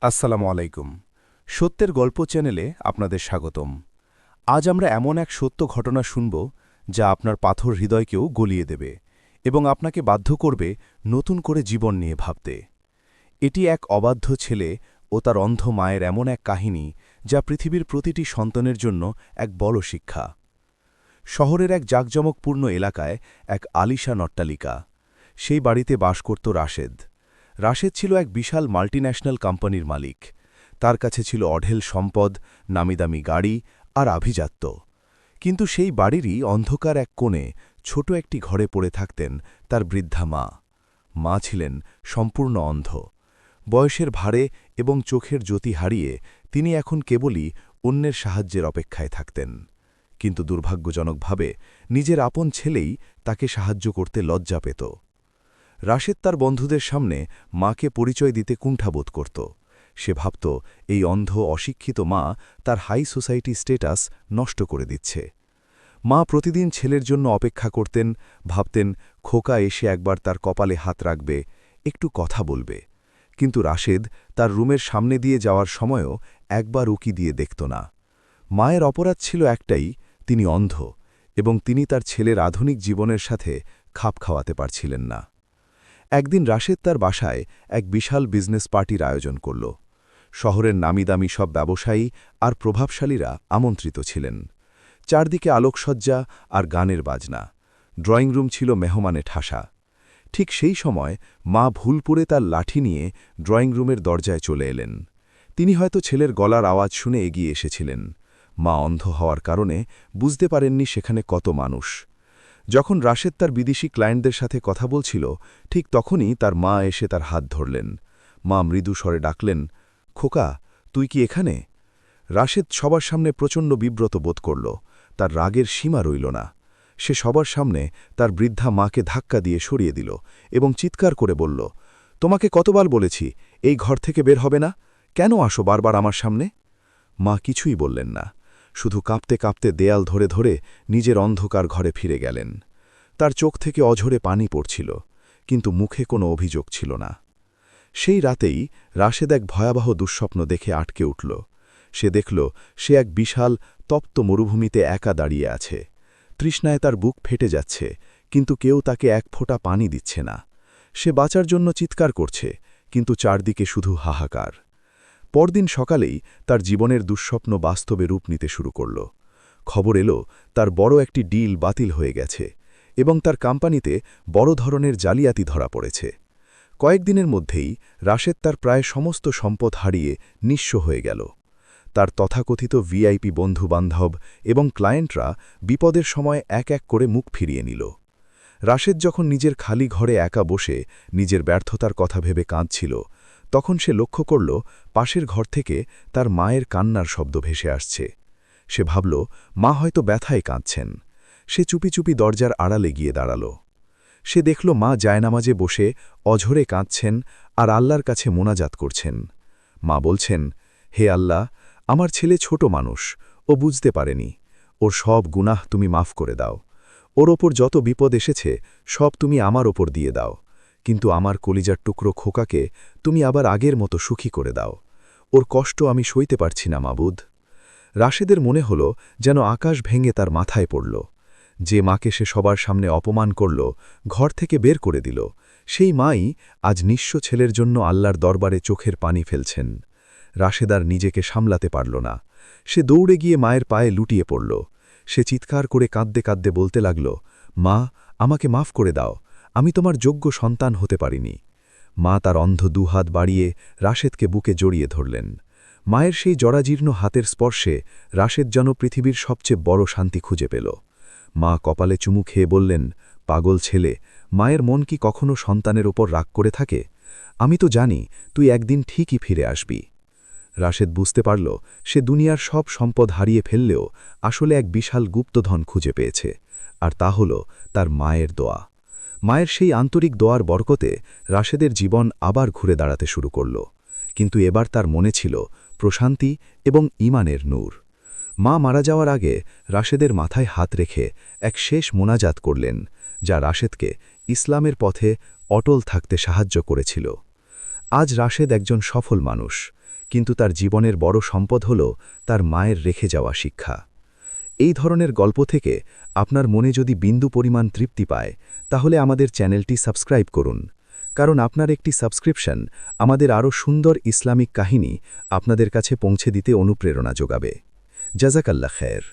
আসসালামু আলাইকুম। সত্যের গল্প চ্যানেলে আপনাদের স্বাগতম। আজ আমরা এমন এক সত্য ঘটনা শুনব যা আপনার পাথর হৃদয়কেও গলিয়ে দেবে এবং আপনাকে বাধ্য করবে নতুন করে জীবন নিয়ে ভাবতে। এটি এক অবাধ্য ছেলে ও তার অন্ধ মায়ের এমন এক কাহিনী যা পৃথিবীর প্রতিটি সন্তানের জন্য এক বড় শিক্ষা। শহরের এক জাঁকজমকপূর্ণ এলাকায় এক আলিশান অট্টালিকা। সেই বাড়িতে বাস করত রাশেদ। রাশেদ ছিল এক বিশাল মাল্টিন্যাশনাল কোম্পানির মালিক। তার কাছে ছিল অঢেল সম্পদ, নামিদামি গাড়ি আর আভিজাত্য। কিন্তু সেই বাড়িরই অন্ধকার এক কোণে ছোট একটি ঘরে পড়ে থাকতেন তার বৃদ্ধা মা। মা ছিলেন সম্পূর্ণ অন্ধ। বয়সের ভারে এবং চোখের জ্যোতি হারিয়ে তিনি এখন কেবলই অন্যের সাহায্যের অপেক্ষায় থাকতেন। কিন্তু দুর্ভাগ্যজনকভাবে নিজের আপন ছেলেই তাকে সাহায্য করতে লজ্জা পেত। রাশেদ তার বন্ধুদের সামনে মাকে পরিচয় দিতে কুণ্ঠাবোধ করত। সে ভাবত এই অন্ধ অশিক্ষিত মা তার হাই সোসাইটি স্টেটাস নষ্ট করে দিচ্ছে। মা প্রতিদিন ছেলের জন্য অপেক্ষা করতেন, ভাবতেন খোকা এসে একবার তার কপালে হাত রাখবে, একটু কথা বলবে। কিন্তু রাশেদ তার রুমের সামনে দিয়ে যাওয়ার সময়ও একবার উকি দিয়ে দেখত না। মায়ের অপরাধ ছিল একটাই, তিনি অন্ধ এবং তিনি তার ছেলের আধুনিক জীবনের সাথে খাপ খাওয়াতে পারছিলেন না। একদিন রাশেদ তার বাসায় এক বিশাল বিজনেস পার্টির আয়োজন করল। শহরের নামিদামি সব ব্যবসায়ী আর প্রভাবশালীরা আমন্ত্রিত ছিলেন। চারদিকে আলোকসজ্জা আর গানের বাজনা। ড্রয়িং রুম ছিল মেহমানে ঠাসা। ঠিক সেই সময় মা ভুলপুরে তার লাঠি নিয়ে ড্রয়িং রুমের দরজায় চলে এলেন। তিনি হয়তো ছেলের গলার আওয়াজ শুনে এগিয়ে এসেছিলেন। মা অন্ধ হওয়ার কারণে বুঝতে পারেননি সেখানে কত মানুষ। যখন রাশেদ তার বিদেশি ক্লায়েন্টদের সাথে কথা বলছিল, ঠিক তখনই তার মা এসে তার হাত ধরলেন। মা মৃদু স্বরে ডাকলেন, খোকা, তুই কি এখানে? রাশেদ সবার সামনে প্রচণ্ড বিব্রত বোধ করল। তার রাগের সীমা রইল না। সে সবার সামনে তার বৃদ্ধা মাকে ধাক্কা দিয়ে সরিয়ে দিল এবং চিৎকার করে বলল, তোমাকে কতবার বলেছি এই ঘর থেকে বের হবে না? কেন আসো বারবার আমার সামনে? মা কিছুই বললেন না, শুধু কাঁপতে কাঁপতে দেয়াল ধরে ধরে নিজের অন্ধকার ঘরে ফিরে গেলেন। তার চোখ থেকে অঝরে পানি পড়ছিল, কিন্তু মুখে কোনো অভিযোগ ছিল না। সেই রাতেই রাশেদ এক ভয়াবহ দুঃস্বপ্ন দেখে আটকে উঠল। সে দেখল সে এক বিশাল তপ্ত মরুভূমিতে একা দাঁড়িয়ে আছে। তৃষ্ণায় তার বুক ফেটে যাচ্ছে, কিন্তু কেউ তাকে এক ফোঁটা পানি দিচ্ছে না। সে বাঁচার জন্য চিৎকার করছে, কিন্তু চারদিকে শুধু হাহাকার। পরদিন সকালেই তার জীবনের দুঃস্বপ্ন বাস্তবে রূপ নিতে শুরু করল। খবর এলো তার বড় একটি ডিল বাতিল হয়ে গেছে এবং তার কোম্পানিতে বড় ধরনের জালিয়াতি ধরা পড়েছে। কয়েকদিনের মধ্যেই রাশেদ তার প্রায় সমস্ত সম্পদ হারিয়ে নিঃস্ব হয়ে গেল। তার তথাকথিত ভিআইপি বন্ধুবান্ধব এবং ক্লায়েন্টরা বিপদের সময় এক এক করে মুখ ফিরিয়ে নিল। রাশেদ যখন নিজের খালি ঘরে একা বসে নিজের ব্যর্থতার কথা ভেবে কাঁদছিল, তখন সে লক্ষ্য করল পাশের ঘর থেকে তার মায়ের কান্নার শব্দ ভেসে আসছে। সে ভাবল মা হয়তো ব্যথায় কাঁদছেন। সে চুপি চুপি দরজার আড়ালে গিয়ে দাঁড়াল। সে দেখল মা জায়নামাজে বসে অঝরে কাঁদছেন আর আল্লাহর কাছে মোনাজাত করছেন। মা বলছেন, হে আল্লাহ, আমার ছেলে ছোট মানুষ, ও বুঝতে পারেনি। ওর সব গুনাহ তুমি মাফ করে দাও। ওর ওপর যত বিপদ এসেছে সব তুমি আমার ওপর দিয়ে দাও, কিন্তু আমার কলিজার টুকরো খোকাকে তুমি আবার আগের মতো সুখী করে দাও। ওর কষ্ট আমি সইতে পারছি না মাবুদ। রাশেদের মনে হল যেন আকাশ ভেঙে তার মাথায় পড়ল। যে মাকে সে সবার সামনে অপমান করল, ঘর থেকে বের করে দিল, সেই মাই আজ নিঃস্ব ছেলের জন্য আল্লাহর দরবারে চোখের পানি ফেলছেন। রাশেদ আর নিজেকে সামলাতে পারল না। সে দৌড়ে গিয়ে মায়ের পায়ে লুটিয়ে পড়ল। সে চিৎকার করে কাঁদতে কাঁদতে বলতে লাগল, মা, আমাকে মাফ করে দাও, আমি তোমার যোগ্য সন্তান হতে পারিনি। মা তার অন্ধ দুহাত বাড়িয়ে রাশেদকে বুকে জড়িয়ে ধরলেন। মায়ের সেই জরাজীর্ণ হাতের স্পর্শে রাশেদ যেন পৃথিবীর সবচেয়ে বড় শান্তি খুঁজে পেল। মা কপালে চুমু খেয়ে বললেন, পাগল ছেলে, মায়ের মন কি কখনো সন্তানের ওপর রাগ করে থাকে? আমি তো জানি তুই একদিন ঠিকই ফিরে আসবি। রাশেদ বুঝতে পারল সে দুনিয়ার সব সম্পদ হারিয়ে ফেললেও আসলে এক বিশাল গুপ্তধন খুঁজে পেয়েছে, আর তা হল তার মায়ের দোয়া। মায়ের সেই আন্তরিক দোয়ার বরকতে রাশেদের জীবন আবার ঘুরে দাঁড়াতে শুরু করল। কিন্তু এবার তার মনে ছিল প্রশান্তি এবং ঈমানের নূর। মা মারা যাওয়ার আগে রাশেদের মাথায় হাত রেখে এক শেষ মোনাজাত করলেন, যা রাশেদকে ইসলামের পথে অটল থাকতে সাহায্য করেছিল। আজ রাশেদ একজন সফল মানুষ। কিন্তু তার জীবনের বড় সম্পদ হল তার মায়ের রেখে যাওয়া শিক্ষা। এই ধরনের গল্প থেকে আপনার মনে যদি বিন্দু পরিমাণ তৃপ্তি পায়, তাহলে আমাদের চ্যানেলটি সাবস্ক্রাইব করুন, কারণ আপনার একটি সাবস্ক্রিপশন আমাদের আরও সুন্দর ইসলামিক কাহিনী আপনাদের কাছে পৌঁছে দিতে অনুপ্রেরণা যোগাবে। জাযাকাল্লাহ খায়ের।